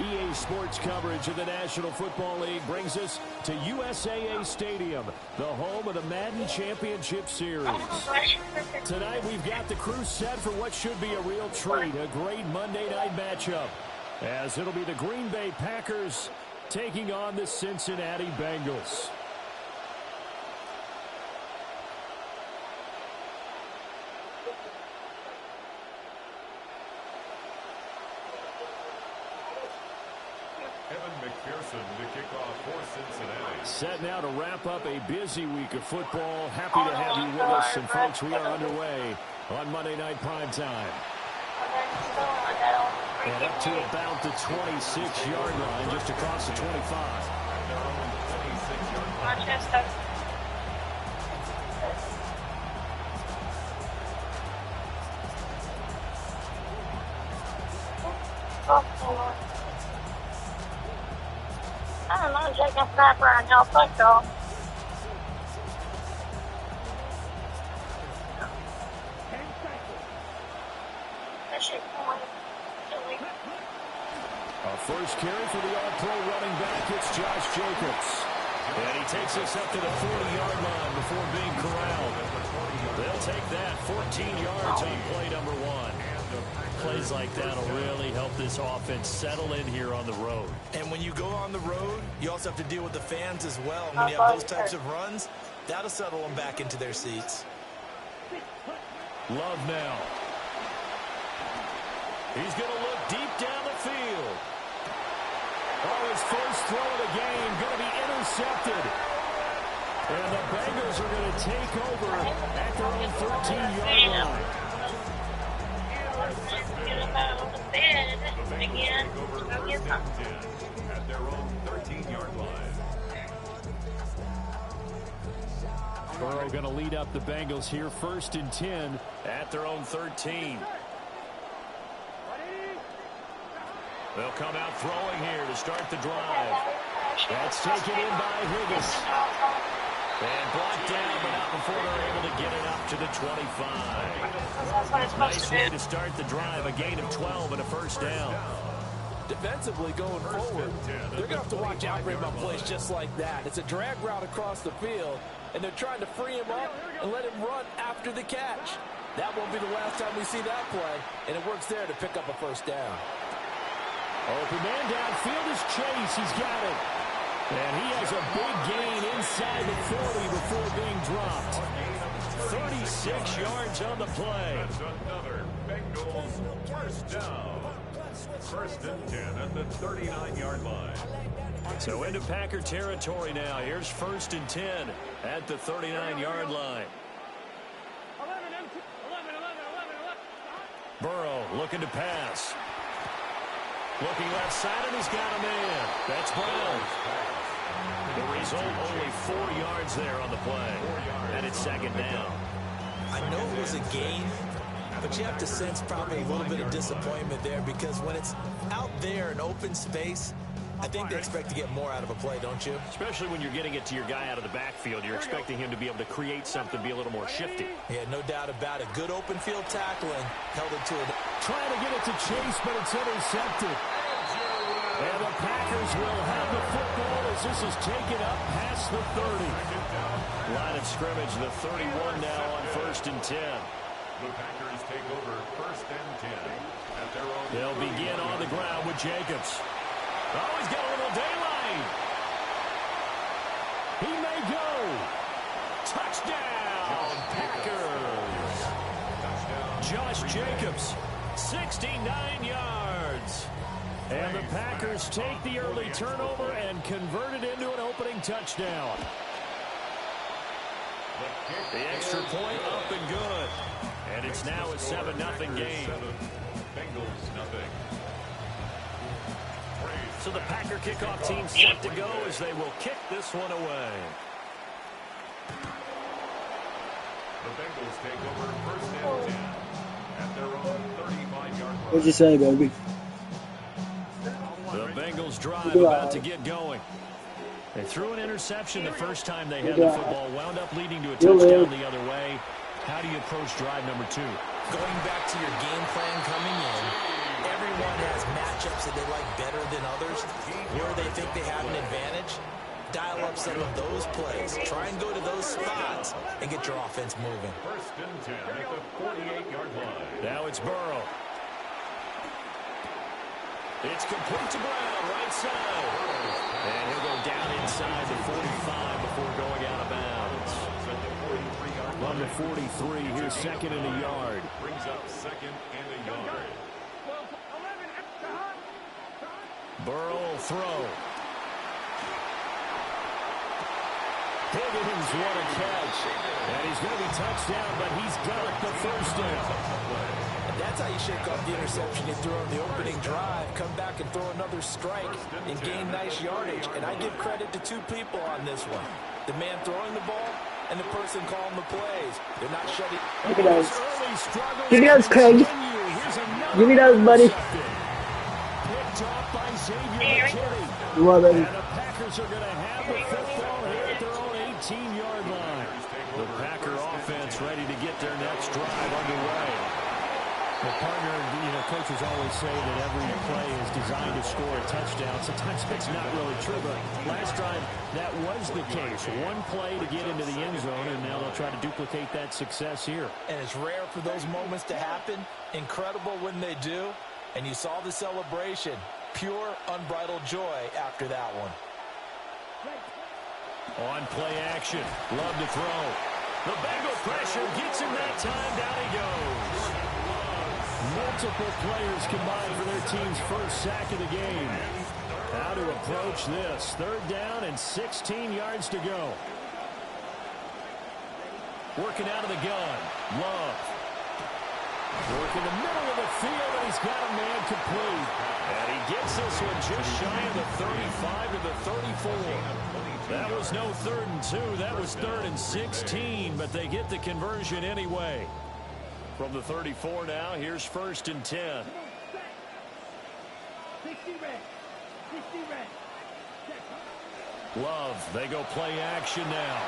EA Sports coverage of the National Football League brings us to USAA Stadium, the home of the Madden Championship Series. Tonight we've got the crew set for what should be a real treat, a great Monday night matchup, as it'll be the Green Bay Packers taking on the Cincinnati Bengals. To kick off for Cincinnati. Set now to wrap up a busy week of football. Happy to have you with us. And, folks, we are underway on Monday Night Prime Time. And up to about the 26-yard line, just across the 25. I don't know, taking a snap around y'all football. Our first carry for the All-Pro running back, it's Josh Jacobs. And he takes us up to the 40-yard line before being corralled. They'll take that 14 yards on play number 1. Plays like that will really help this offense settle in here on the road. And when you go on the road, you also have to deal with the fans as well. When you have those types of runs, that'll settle them back into their seats. Love now. He's going to look deep down the field. Oh, his first throw of the game going to be intercepted. And the Bengals are going to take over at their own 13-yard line. Again. At their own 13-yard line. Burrow going to lead up the Bengals here, 1st and 10 at their own 13. They'll come out throwing here to start the drive. That's taken in by Higgins. And blocked down, but not before they're able to get it up to the 25. Nice way to start the drive, a gain of 12 and a first down. Defensively going forward, they're going to have to watch out for him on plays just like that. It's a drag route across the field, and they're trying to free him up and let him run after the catch. That won't be the last time we see that play, and it works there to pick up a first down. Open man downfield is Chase. He's got it. And he has a big gain inside the 40 before being dropped. 36 yards on the play. That's another Bengals first down. 1st and 10 at the 39-yard line. So into Packer territory now. Here's 1st and 10 at the 39-yard line. Burrow looking to pass. Looking left side, and he's got a man. That's Brown. The result, only 4 yards there on the play. And it's 2nd down. I know it was a gain, but you have to sense probably a little bit of disappointment there, because when it's out there in open space, I think they expect to get more out of a play, don't you? Especially when you're getting it to your guy out of the backfield. You're expecting him to be able to create something, be a little more shifty. Yeah, no doubt about it. Good open field tackling. Held it to it. Trying to get it to Chase, but it's intercepted. And the Packers will have the football as this is taken up past the 30. Line of scrimmage, the 31 now on 1st and 10. The Packers take over 1st and 10 at their own. They'll begin on the ground with Jacobs. Oh, he's got a little daylight. He may go. Touchdown, Packers. Josh Jacobs, 69 yards. And the Packers take the early turnover and convert it into an opening touchdown. The extra point up and good. And it's now a 7-0 game. Bengals nothing. So the Packer kickoff team set to go as they will kick this one away. The Bengals take over 1st and 10 at their own 35-yard line. What'd you say, baby? The Bengals drive about to get going. They threw an interception the first time they had the football, wound up leading to a touchdown the other way. How do you approach drive number 2? Going back to your game plan coming in, everyone has matchups that they like better than others, where they think they have an advantage. Dial up some of those plays. Try and go to those spots and get your offense moving. First and 10 at the 48-yard line. Now it's Burrow. It's complete to Brown, right side. And he'll go down inside the 45 before going out of bounds. On the 43, here's second and a yard. Brings up second and a yard. Burrow will throw. Higgins, what a catch. And he's going to be touchdown, but he's got the first down. And that's how you shake off the interception you threw on the opening drive. Come back and throw another strike and gain nice yardage. And I give credit to two people on this one. The man throwing the ball and the person calling the plays. They're not shutting. Give me those. Give me those, Craig. Give me those, buddy. Picked off by Xavier McKinney. Love it. And the Packers are going to have the football here at their own 18-yard line. The Packer offense ready to get their next drive underway. The partner, coaches always say that every play is designed to score a touchdown. Sometimes it's not really true, but last time that was the case. One play to get into the end zone, and now they'll try to duplicate that success here. And it's rare for those moments to happen. Incredible when they do. And you saw the celebration. Pure, unbridled joy after that one. On play action. Love to throw. The Bengal pressure gets him that time. Down he goes. Multiple players combined for their team's first sack of the game. How to approach this. Third down and 16 yards to go. Working out of the gun. Love. Working the middle of the field, and he's got a man complete. And he gets this one just shy of the 35 to the 34. That was no 3rd and 2. That was 3rd and 16, but they get the conversion anyway. From the 34 now, here's 1st and 10. Love, they go play action now.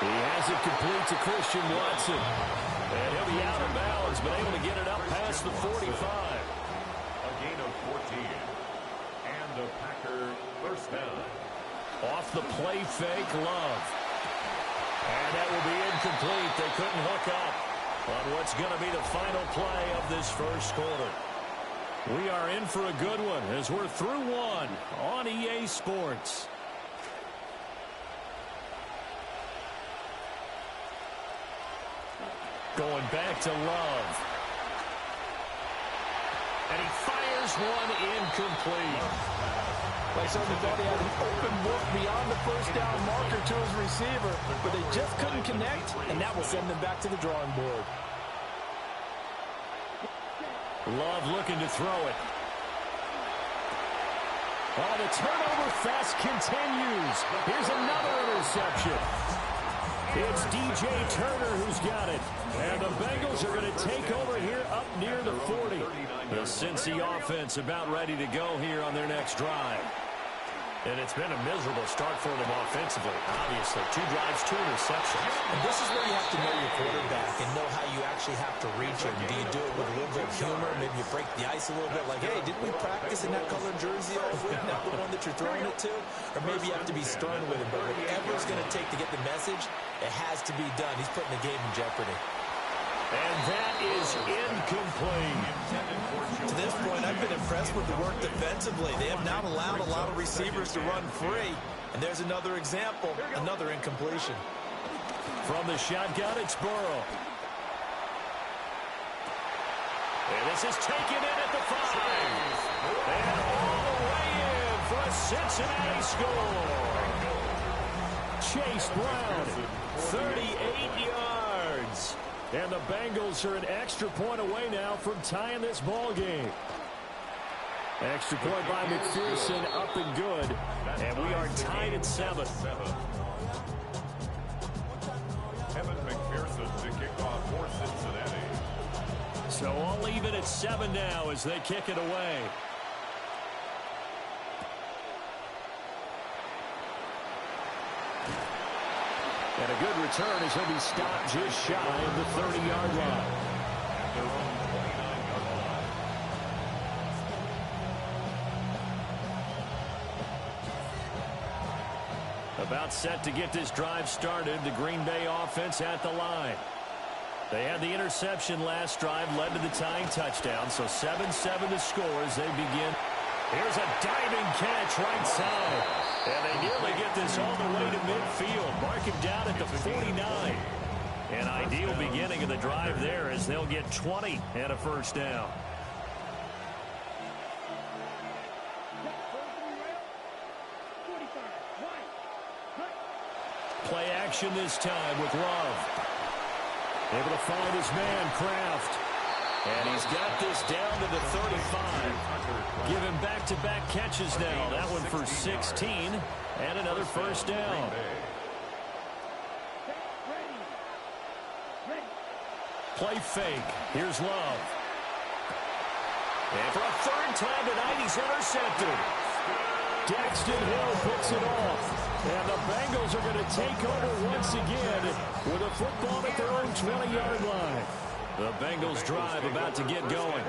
He has it complete to Christian Watson. And he'll be out of bounds, but able to get it up past the 45. A gain of 14. And the Packer first down. Off the play fake, Love. And that will be incomplete. They couldn't hook up on what's going to be the final play of this first quarter. We are in for a good one as we're through one on EA Sports. Going back to Love. And he fires one incomplete. Like somebody thought he had an open look beyond the first down marker to his receiver, but they just couldn't connect, and that will send them back to the drawing board. Love looking to throw it. Oh, the turnover fest continues. Here's another interception. It's DJ Turner who's got it. And the Bengals are going to take over here up near the 40. The Cincy offense about ready to go here on their next drive. And it's been a miserable start for them offensively, obviously. 2 drives, 2 interceptions. And this is where you have to know your quarterback and know how you actually have to reach him. Do you do it with a little bit of humor? Maybe you break the ice a little bit like, hey, didn't we practice in that colored jersey all week? Not the one that you're throwing it to? Or maybe you have to be stern with him. But whatever it's going to take to get the message, it has to be done. He's putting the game in jeopardy. And that is incomplete. To this point, I've been impressed with the work defensively. They have not allowed a lot of receivers to run free. And there's another example, another incompletion. From the shotgun, it's Burrow. And this is taken in at the 5. And all the way in for a Cincinnati score. Chase Brown, 38 yards. And the Bengals are an extra point away now from tying this ball game. Extra point by McPherson, up and good. And we are tied at 7. Evan McPherson to kick off for Cincinnati. So all even at 7 now as they kick it away. And a good return as he'll be stopped just shy of the 30-yard line. About set to get this drive started. The Green Bay offense at the line. They had the interception last drive, led to the tying touchdown. So 7-7 to score as they begin. Here's a diving catch right side. And they nearly get this all the way to midfield. Mark him down at the 49. An ideal beginning of the drive there as they'll get 20 and a first down. Play action this time with Love. Able to find his man, Kraft. And he's got this down to the 35. Give him back-to-back catches now. That one for 16 and another first down. Play fake. Here's Love. And for a third time tonight, he's intercepted. Daxton Hill picks it off. And the Bengals are going to take over once again with a football at their own 20-yard line. The Bengals drive about to get going.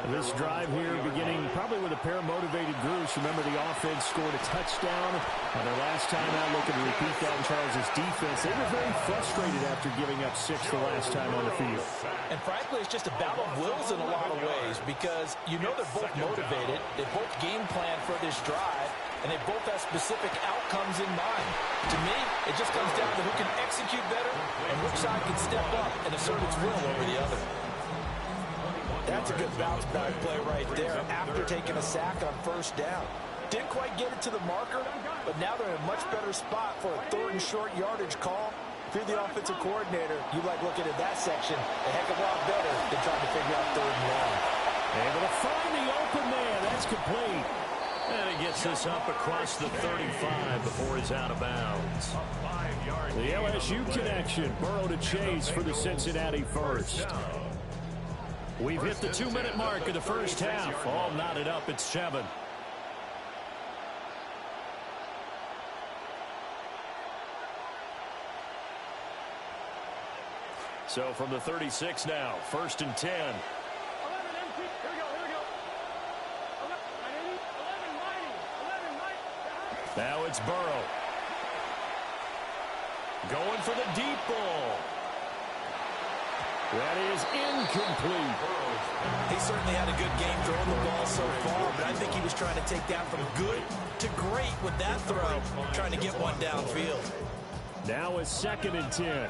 This drive here beginning probably with a pair of motivated groups. Remember, the offense scored a touchdown. Their last time out, looking to repeat that in Charles' defense. They were very frustrated after giving up 6 the last time on the field. And frankly, it's just a battle of wills in a lot of ways because you know they're both motivated. They both game plan for this drive, and they both have specific outcomes in mind. To me, it just comes down to who can execute better and which side can step up and assert its will over the other. That's a good bounce back play right there after taking a sack on first down. Didn't quite get it to the marker, but now they're in a much better spot for a third and short yardage call. If you're the offensive coordinator, you like looking at that section a heck of a lot better than trying to figure out third and long. Able to find the open man. That's complete. And he gets this up across the 35 before he's out of bounds. The LSU connection. Burrow to Chase for the Cincinnati first. We've hit the 2-minute mark of the first half. All knotted up at 7. So from the 36 now, 1st and 10. Now it's Burrow. Going for the deep ball. That is incomplete. He certainly had a good game throwing the ball so far, but I think he was trying to take that from good to great with that throw, trying to get one downfield. Now it's 2nd and 10.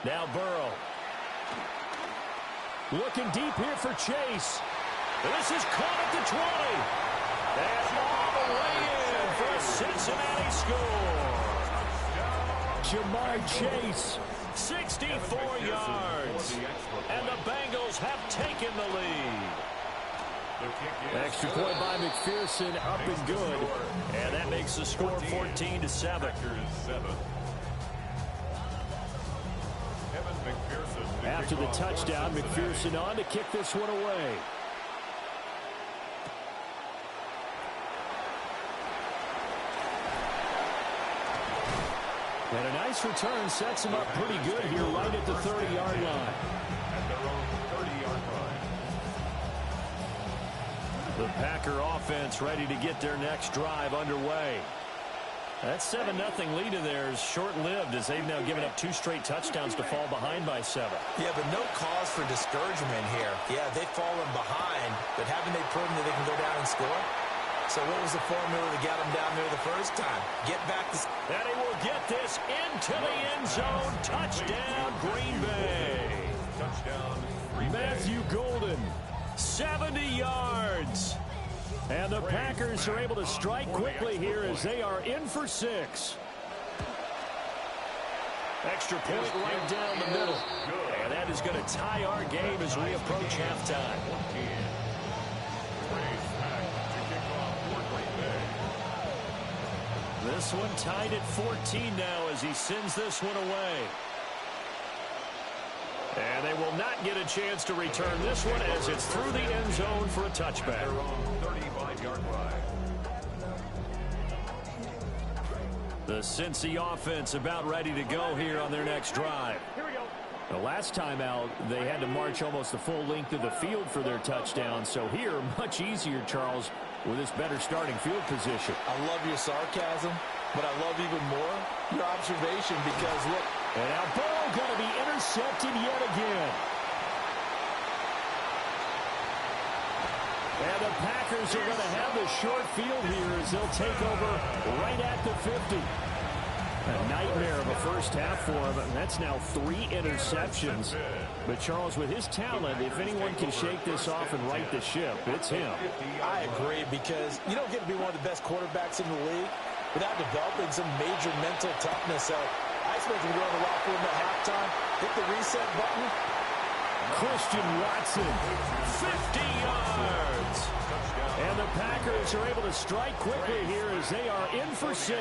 Now Burrow. Looking deep here for Chase. This is caught at the 20. And all the way in for a Cincinnati score. Jamar Chase, 64 yards. And the Bengals have taken the lead. Extra point by McPherson, up and good. And that makes the score 14-7. After the touchdown, McPherson on to kick this one away. And a nice return sets him up pretty good here right at the 30-yard line. At their own 30-yard line. The Packer offense ready to get their next drive underway. That 7-0 lead of theirs short-lived as they've now given up 2 straight touchdowns to fall behind by 7. Yeah, but no cause for discouragement here. Yeah, they've fallen behind, but haven't they proven that they can go down and score? So what was the formula to get them down there the first time? Get back to... And he will get this into the end zone. Touchdown, Green Bay. Touchdown, Green Bay. Matthew Golden, 70 yards. And the Packers are able to strike quickly here as they are in for 6. Extra point right down the middle. And that is going to tie our game as we approach halftime. This one tied at 14 now as he sends this one away. And they will not get a chance to return this one as it's through the end zone for a touchback. Their own 35-yard line. The Cincy offense about ready to go here on their next drive. The last time out, they had to march almost the full length of the field for their touchdown. So here, much easier, Charles, with this better starting field position. I love your sarcasm, but I love even more your observation because, look. And now Burrow going to be intercepted yet again. And the Packers are going to have the short field here as they'll take over right at the 50. A nightmare of a first half for him, and that's now 3 interceptions. But, Charles, with his talent, if anyone can shake this off and right the ship, it's him. I agree, because you don't get to be one of the best quarterbacks in the league without developing some major mental toughness. So I expect him to go in the locker room at halftime, hit the reset button. Christian Watson, 50 yards. And the Packers are able to strike quickly here as they are in for 6.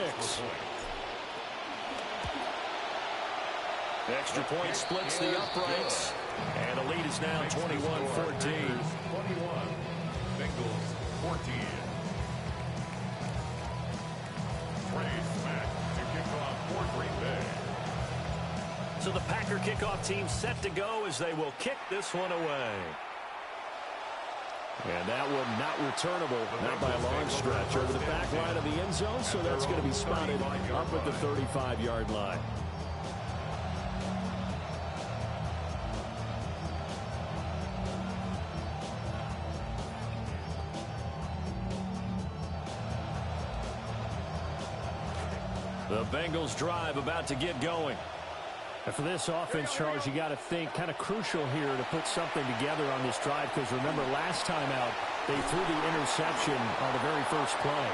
Extra point splits the uprights, and the lead is now 21-14. 21. Bengals 14. Trey Smack to kick off for Green Bay. So the Packer kickoff team set to go as they will kick this one away. And that one not returnable, not by a long stretch, over the back line of the end zone, so that's going to be spotted up at the 35-yard line. The Bengals drive about to get going. And for this offense, Charles, you got to think kind of crucial here to put something together on this drive, because remember last time out they threw the interception on the very first play.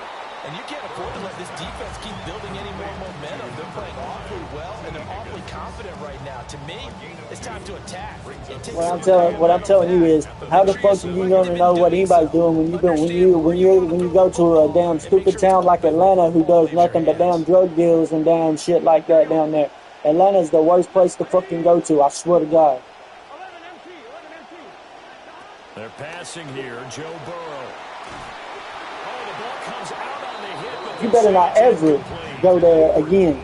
And you can't afford to let this defense keep building any more momentum. They're playing awfully well, and they're awfully confident right now. To me, it's time to attack. What I'm telling you is, how the fuck are you gonna know what anybody's doing when you go to a damn stupid town like Atlanta, who does nothing but damn drug deals and damn shit like that down there? Atlanta's the worst place to fucking go to, I swear to God. They're passing here, Joe Burrow. Oh, the ball comes out on the hit. You better not ever go there again.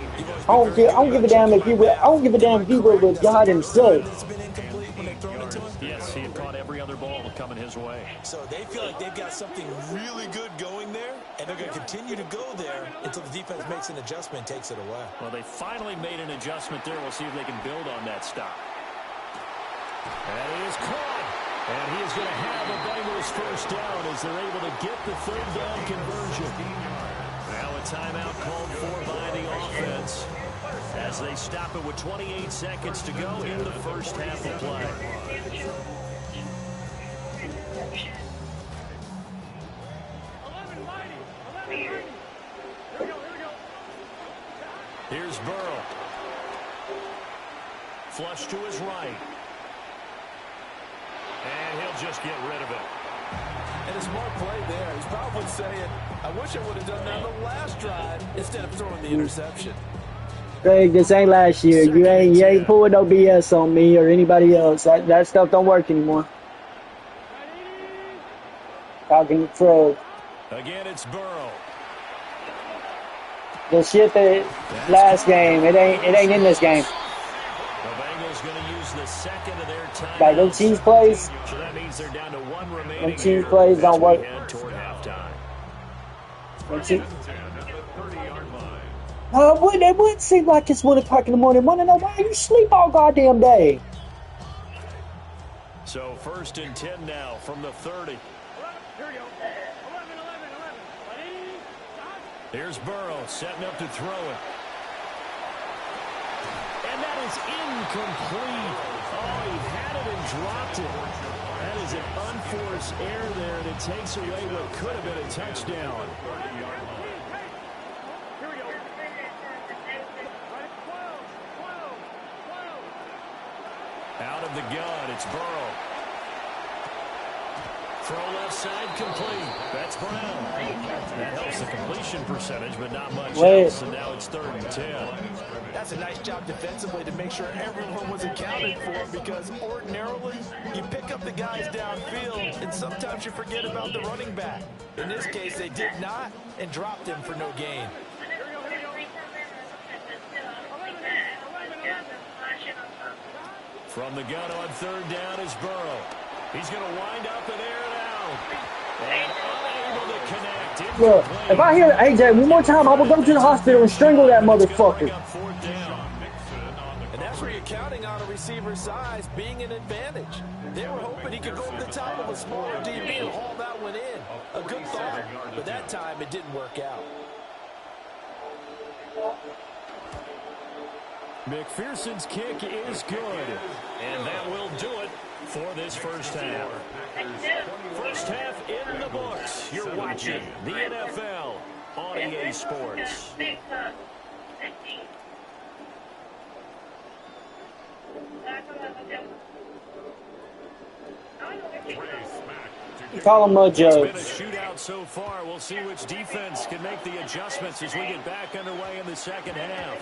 I don't give a damn if you were with God himself. It's been incomplete when they thrown it to him. Yes, he had caught every other ball coming his way. So they feel like they've got something really good going there, and they're going to continue to go there until the defense makes an adjustment and takes it away. Well, they finally made an adjustment there. We'll see if they can build on that stop. And he is caught. And he is going to have the Bengals first down as they're able to get the third down conversion. Now a timeout called for by the offense as they stop it with 28 seconds to go in the first half of play. Here's Burrow. Flush to his right. And he'll just get rid of it. And a smart play there. He's probably saying, I wish I would have done that on the last drive instead of throwing the interception. Greg, this ain't last year. You ain't pulling no BS on me or anybody else. That stuff don't work anymore. Talking to Fred. Again, it's Burrow. The shit that last game, it ain't in this game. The Bengals going to use the second of their time. Like them cheese plays. So that means they're down to one remaining. Them cheese plays don't work. Toward halftime. It wouldn't seem like it's 1 o'clock in the morning. Want to know why you sleep all goddamn day? So 1st and 10 now from the 30. Here's Burrow setting up to throw it. And that is incomplete. Oh, he had it and dropped it. That is an unforced error there, and it takes away what could have been a touchdown. Out of the gun, it's Burrow. Throw left side complete. That's Brown. That helps the completion percentage, but not much else. And now it's 3rd and 10. That's a nice job defensively to make sure everyone was accounted for, because ordinarily you pick up the guys downfield and sometimes you forget about the running back. In this case, they did not and dropped him for no gain. From the gun on third down is Burrow. He's going to wind up and air it out. And unable to connect. Look, if I hear AJ one more time, I will go to the hospital and strangle that motherfucker. And that's where you're counting on a receiver's size being an advantage. They were hoping he could go over the top of a smaller DB and haul that one in. A good thought, but that time it didn't work out. McPherson's kick is good. And that will do it for this first half. First half in the books. You're watching the NFL on EA Sports. Call him Mud Judge. It's been a shootout so far. We'll see which defense can make the adjustments as we get back underway in the second half.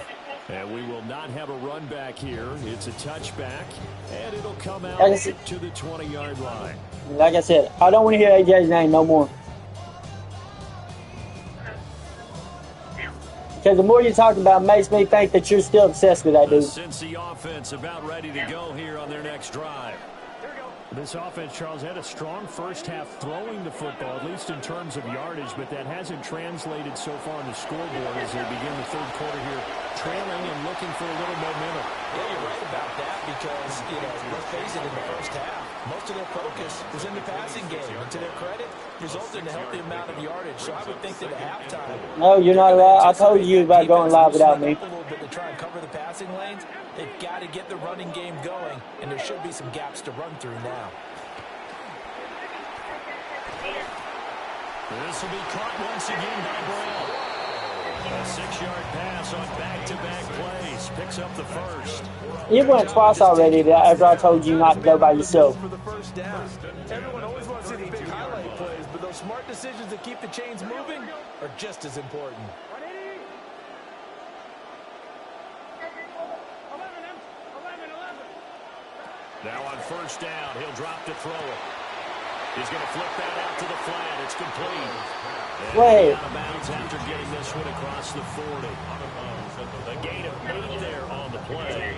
And we will not have a run back here. It's a touchback, and it'll come out to the 20-yard line. Like I said, I don't want to hear AJ's name no more. Because the more you talk about it makes me think that you're still obsessed with that dude. Cincy offense about ready to go here on their next drive. This offense, Charles, had a strong first half throwing the football, at least in terms of yardage, but that hasn't translated so far on the scoreboard as they begin the third quarter here, trailing and looking for a little momentum. Yeah, you're right about that because, let's face it, in the first half, most of their focus was in the passing game. And to their credit, resulted in a healthy amount of yardage. So I would think that at halftime... No, you're not allowed. I told you about going live without me. A little bit to try and cover the passing lanes. They've got to get the running game going, and there should be some gaps to run through now. This will be caught once again by Brown. A 6-yard pass on back-to-back plays. Picks up the first. You went twice already after I told you not to go by yourself. For the first down. Everyone always wants to see the big highlight plays, but those smart decisions that keep the chains moving are just as important. Now on first down, he'll drop to throw it. He's going to flip that out to the flat. It's complete. Wait. Out of bounds after getting this one across the 40. A gain of 8 there on the play.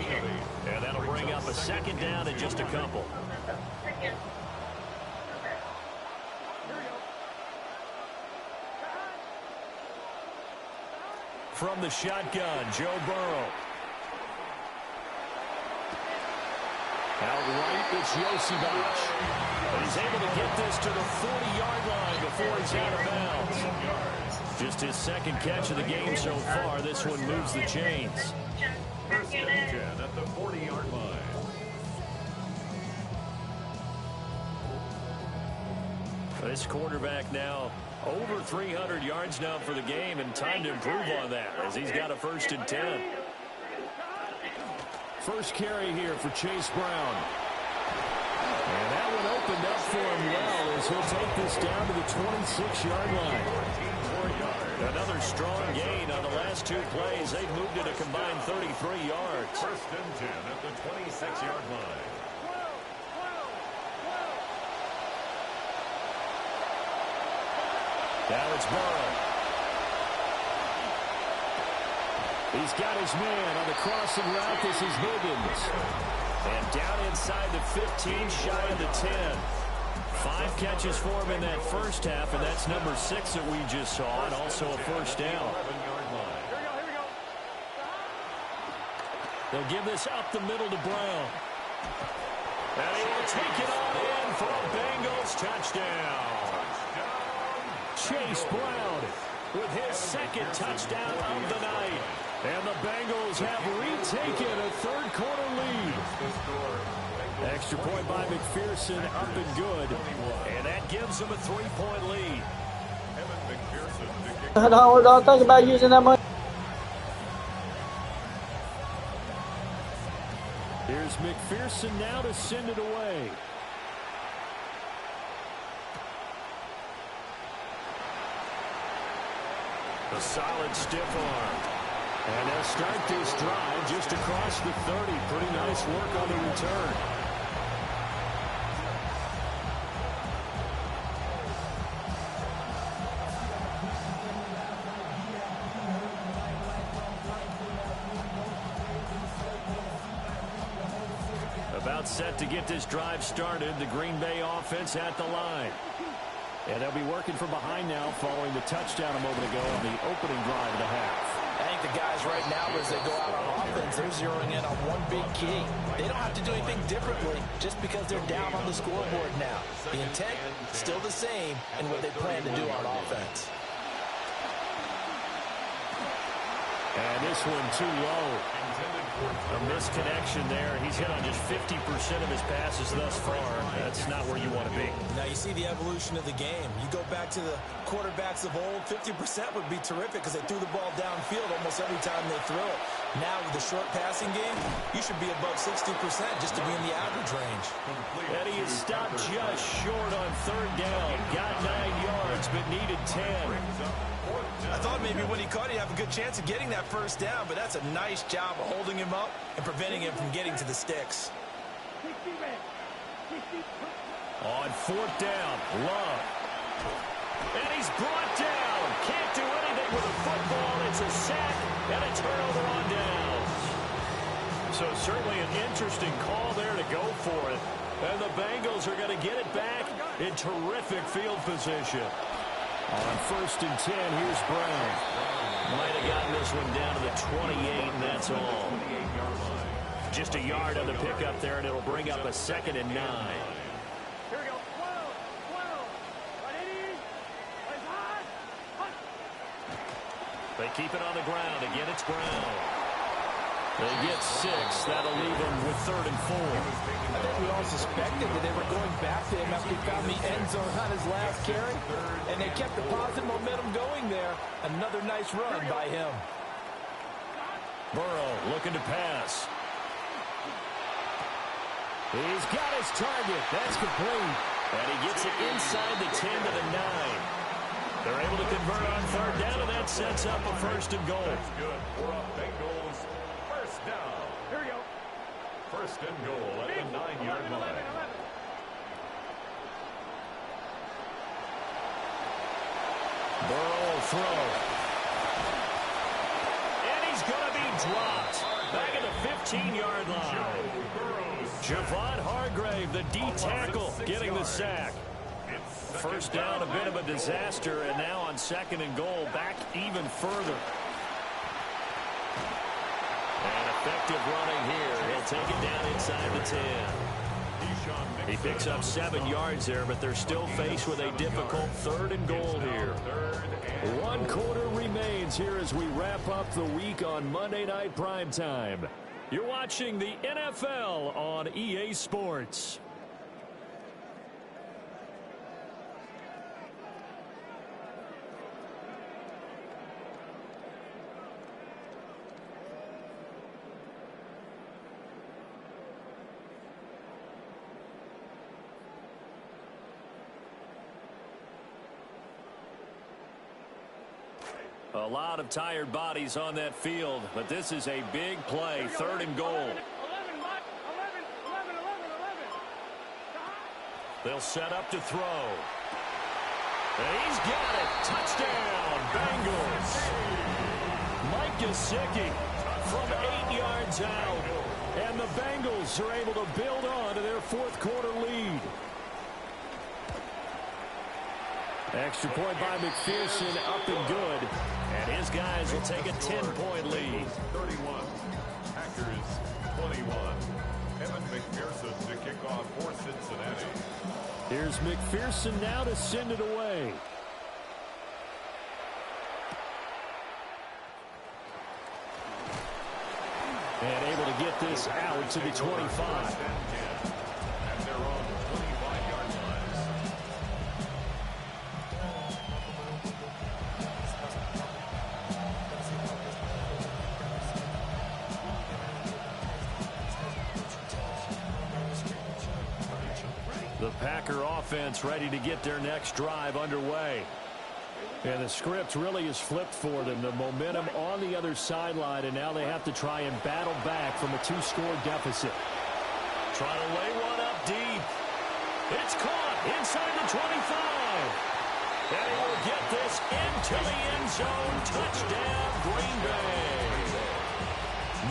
And that'll bring up a second down and just a couple. From the shotgun, Joe Burrow. Out right, it's Yosibach. But he's able to get this to the 40-yard line before he's out of bounds. Just his second catch of the game so far. This one moves the chains. First and 10 at the 40-yard line. This quarterback now over 300 yards now for the game, and time to improve on that as he's got a first and 10. First carry here for Chase Brown. And that one opened up for him well as he'll take this down to the 26-yard line. Another strong gain on the last 2 plays. They've moved it a combined 33 yards. First and 10 at the 26-yard line. Now it's Burrow. He's got his man on the crossing route. This is Higgins. And down inside the 15, shy of the 10. 5 catches for him in that first half, and that's number 6 that we just saw, and also a first down. They'll give this up the middle to Brown. And he will take it on in for a Bengals touchdown. Chase Brown with his second touchdown of the night. And the Bengals have retaken a third-quarter lead. Extra point by McPherson, up and good. And that gives them a 3-point lead. Don't think about using that money. Here's McPherson now to send it away. A solid stiff arm. And they'll start this drive just across the 30. Pretty nice work on the return. About set to get this drive started. The Green Bay offense at the line. And they'll be working from behind now following the touchdown a moment ago on the opening drive of the half. I think the guys right now, as they go out on offense, they're zeroing in on one big key. They don't have to do anything differently just because they're down on the scoreboard now. The intent, still the same, and what they plan to do on offense. And this one too low. A misconnection there. He's hit on just 50% of his passes thus far. That's not where you want to be. Now you see the evolution of the game. You go back to the quarterbacks of old, 50% would be terrific because they threw the ball downfield almost every time they throw it. Now with the short passing game, you should be above 60% just to be in the average range. And he is stopped just short on third down. Got 9 yards, but needed 10. I thought maybe when he caught, he'd have a good chance of getting that first down, but that's a nice job of holding him up and preventing him from getting to the sticks. On fourth down, Love. And he's brought down. Can't do anything with the football. It's a sack and a turnover on downs. So certainly an interesting call there to go for it. And the Bengals are going to get it back in terrific field position. On first and 10, here's Brown. Might have gotten this one down to the 28, and that's all. Just a yard on the pickup there, and it'll bring up a 2nd and 9. Here we go. 12. They keep it on the ground. Again, it's Brown. They get 6. That'll leave them with 3rd and 4. I think we all suspected that they were going back to him after he found the end zone on his last carry, and they kept the positive momentum going there. Another nice run by him. Burrow looking to pass. He's got his target. That's complete. And he gets it inside the 10 to the 9. They're able to convert on third down, and that sets up a 1st and goal. That's good for a Bengals first down. Here we go. 1st and goal at the 9-yard line. Burrow will throw. And he's going to be dropped. Back at the 15-yard line. Javon Hargrave, the D tackle, getting the sack. First down, a bit of a disaster, and now on 2nd and goal, back even further. And effective running here. He'll take it down inside the 10. He picks up 7 yards there, but they're still faced with a difficult 3rd and goal here. 1 quarter remains here as we wrap up the week on Monday Night Primetime. You're watching the NFL on EA Sports. A lot of tired bodies on that field, but this is a big play, 3rd and goal. 11. They'll set up to throw. And he's got it. Touchdown, Bengals. Mike Gesicki from 8 yards out. And the Bengals are able to build on to their 4th quarter lead. Extra point by McPherson, up and good. And his guys will take a 10-point lead. 31. Packers 21. Evan McPherson to kick off for Cincinnati. Here's McPherson now to send it away. And able to get this out to the 25. And they're on the 25-yard line. The Packer offense ready to get their next drive underway. And the script really is flipped for them. The momentum on the other sideline, and now they have to try and battle back from a 2-score deficit. Trying to lay one up deep. It's caught inside the 25. And he will get this into the end zone. Touchdown, Green Bay.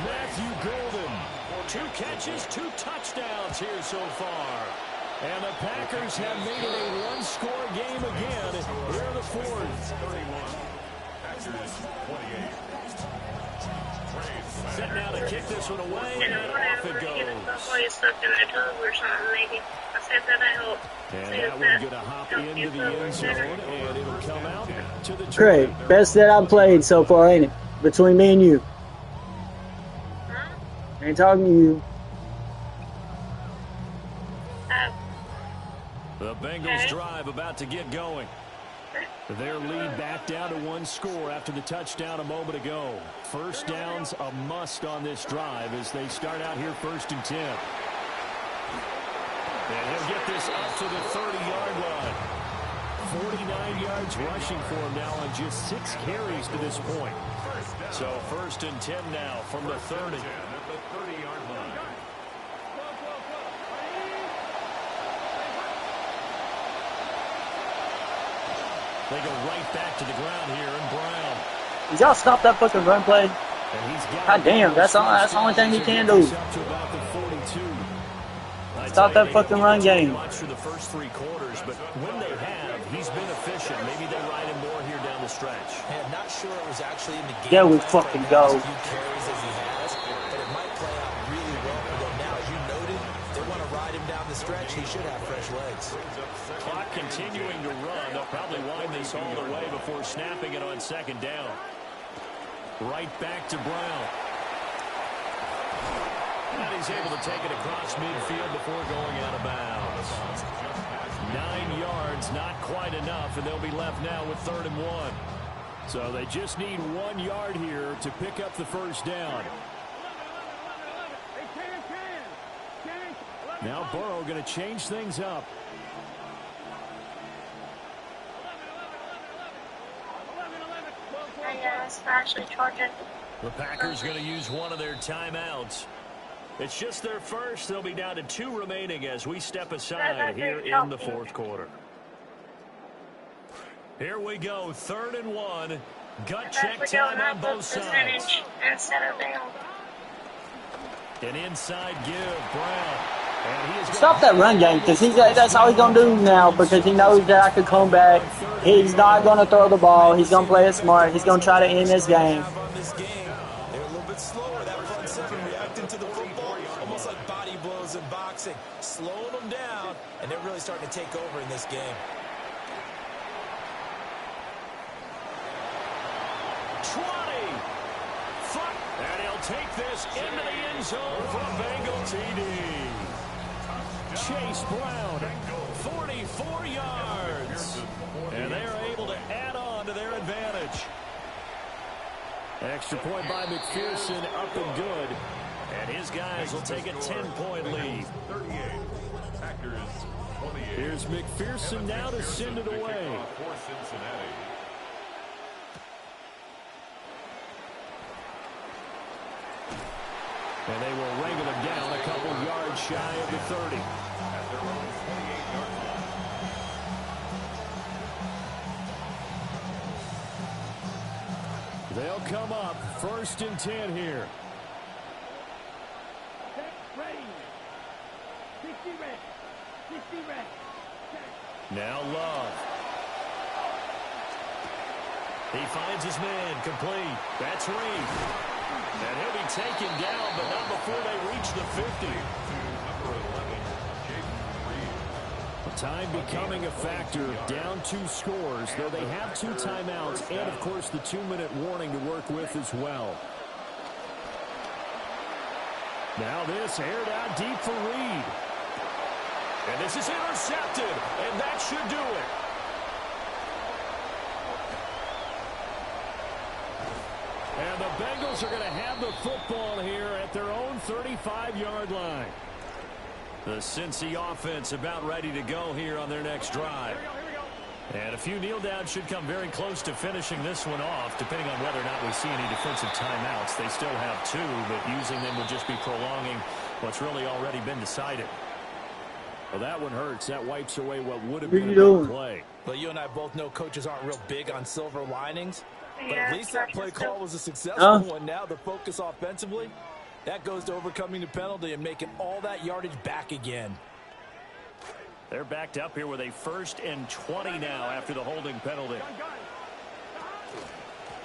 Matthew Golden 2 catches, 2 touchdowns here so far. And the Packers have made it a one-score game again here in the fourth. 31. Packers 28. Set now to kick this one away, and off it goes. Before you stuck in the tub or something, maybe. I said that I hope. And that one's going to hop into the end zone, and it'll come out to the Great. Best that I've played so far, ain't it? Between me and you. Huh? Ain't talking to you. The Bengals drive about to get going. Their lead back down to 1 score after the touchdown a moment ago. First down's a must on this drive as they start out here 1st and 10. And he'll get this up to the 30-yard line. 49 yards rushing for him now on just 6 carries to this point. So 1st and 10 now from the 30. At the 30-yard line. They go right back to the ground here, and Brown. Did y'all stop that fucking run play? And he's got God damn, that's the only thing he can do. Stop that fucking run game. Much for the first 3 quarters, but when they have, he's been efficient. Maybe they ride him more here down the stretch. And not sure it was actually in the game. There we fucking go. As few carries as he has, but it might play out really well for them now. As you noted, they want to ride him down the stretch. He should have fresh legs. Clock continuing to run. They'll probably wind this all the way before snapping it on 2nd down. Right back to Brown. And he's able to take it across midfield before going out of bounds. 9 yards, not quite enough, and they'll be left now with 3rd and 1. So they just need 1 yard here to pick up the first down. Now Burrow going to change things up. It's actually charging. The Packers going to use one of their timeouts. It's just their first. They'll be down to 2 remaining as we step aside here in the 4th quarter. Here we go, 3rd and 1. Gut check time on both sides. An inside give, Brown. Stop that run game, because that's all he's going to do now, because he knows that I could come back. He's not going to throw the ball. He's going to play it smart. He's going to try to end this game. They're a little bit slower. That front 7 reacting to the football, almost like body blows in boxing, slowing them down, and they're really starting to take over in this game. 20. And he'll take this into the end zone for a Bengal TD. Chase Brown, 44 yards. And they are able to add on to their advantage. Extra point by McPherson, up and good. And his guys will take a 10-point lead. 38. Packers 28. Here's McPherson now to send it away. For Cincinnati. And they will wrangle them down a couple yards shy of the 30. At their own 28-yard line. They'll come up 1st and 10 here. Now Love. He finds his man complete. That's Reed. And he'll be taken down, but not before they reach the 50. Time becoming a factor, down 2 scores, though they have 2 timeouts and, of course, the 2-minute warning to work with as well. Now this aired out deep for Reed. And this is intercepted, and that should do it. And the Bengals are going to have the football here at their own 35-yard line. The Cincy offense about ready to go here on their next drive. And a few kneel downs should come very close to finishing this one off, depending on whether or not we see any defensive timeouts. They still have 2, but using them would just be prolonging what's really already been decided. Well, that one hurts. That wipes away what would have been a good play. But you and I both know coaches aren't real big on silver linings. But at least that play call was a successful one. Now the focus offensively That goes to overcoming the penalty and making all that yardage back again. They're backed up here with a 1st and 20 now after the holding penalty.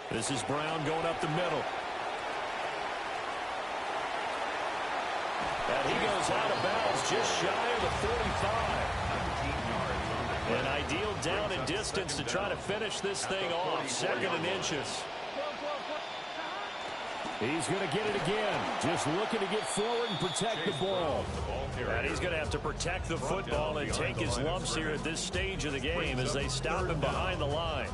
This is Brown going up the middle. And he goes out of bounds just shy of the 45. An ideal down and distance to try to finish this thing off. 2nd and inches. He's going to get it again. Just looking to get forward and protect the ball. And he's going to have to protect the football and take his lumps here at this stage of the game as they stop him behind the line.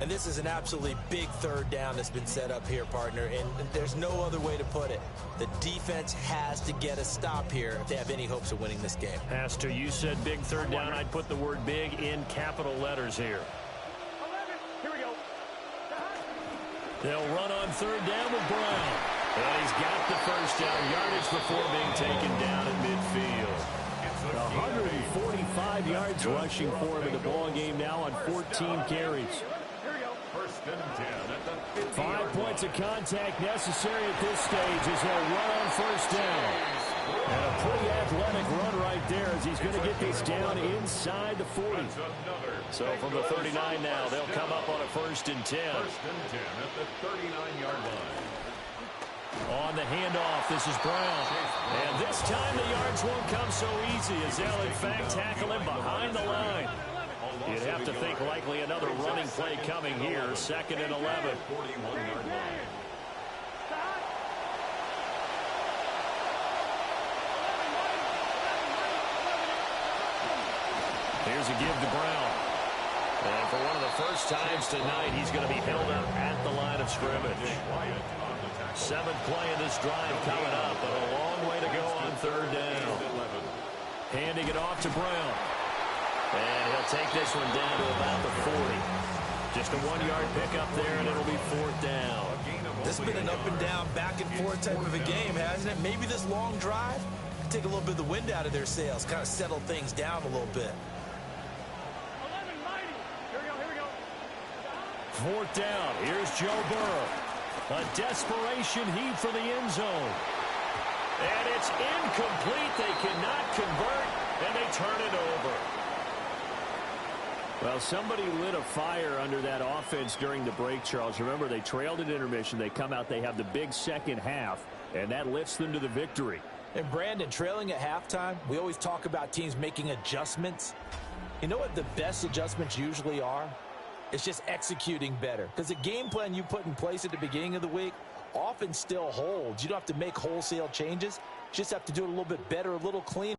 And this is an absolutely big 3rd down that's been set up here, partner, and there's no other way to put it. The defense has to get a stop here if they have any hopes of winning this game. Pastor, you said big 3rd down. I'd put the word big in capital letters here. 11. Here we go. They'll run on 3rd down with Brown. And he's got the 1st down yardage before being taken down at midfield. 145 yards rushing for him in the ball game now on 14 carries. 5 points of contact necessary at this stage as he'll run on 1st down. And a pretty athletic run right there as he's going to get this down inside the 40. So from the 39 now, they'll come up on a 1st and 10. 1st and 10 at the 39-yard line. On the handoff, this is Brown. And this time the yards won't come so easy as they'll in fact tackle him behind the line. You'd have to think likely another running play coming here. 2nd and 11. 41-yard line. Here's a give to Brown. And for one of the first times tonight, he's going to be held up at the line of scrimmage. 7th play of this drive coming up, but a long way to go on 3rd down. Handing it off to Brown. And he'll take this one down to about the 40. Just a 1-yard pickup there, and it'll be 4th down. This has been an up and down, back and forth type of a game, hasn't it? Maybe this long drive can take a little bit of the wind out of their sails, kind of settle things down a little bit. 11, mighty. Here we go. 4th down. Here's Joe Burrow. A desperation heave for the end zone. And it's incomplete. They cannot convert, and they turn it over. Well, somebody lit a fire under that offense during the break, Charles. Remember, they trailed at intermission. They come out, they have the big second half, and that lifts them to the victory. And Brandon, trailing at halftime, we always talk about teams making adjustments. You know what the best adjustments usually are? It's just executing better. Because the game plan you put in place at the beginning of the week often still holds. You don't have to make wholesale changes. You just have to do it a little bit better, a little cleaner.